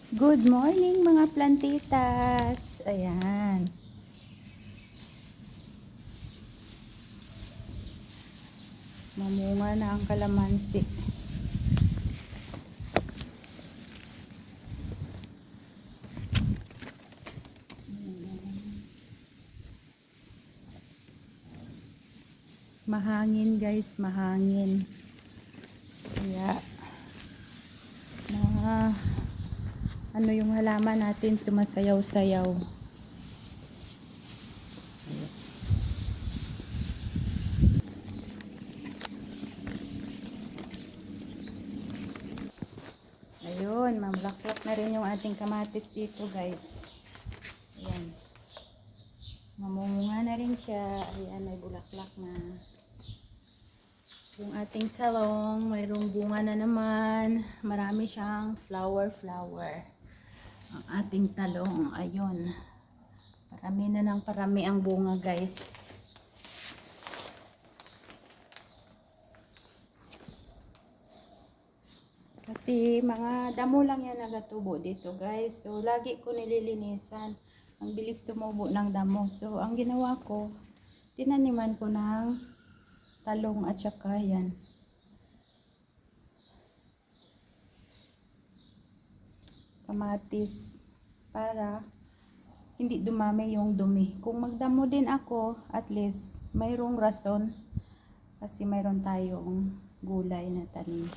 Good morning mga plantitas. Ayan. Mamunga na ang kalamansi. Mahangin guys, mahangin. Kaya ano yung halaman natin sumasayaw-sayaw. Ayun, mamulaklak na rin yung ating kamatis dito guys. Ayan. Mamunga na rin siya. Ayan, may bulaklak na. Yung ating talong, mayroong bunga na naman. Marami siyang flower. Ang ating talong, ayun. Parami na ng parami ang bunga guys. Kasi mga damo lang yan nagatubo dito guys. So lagi ko nililinisan. Ang bilis tumubo ng damo. So ang ginawa ko, tinaniman ko ng talong at saka yan. Kamatis para hindi dumami yung dumi. Kung magdamo din ako, at least mayroong rason kasi mayroon tayong gulay na tanim.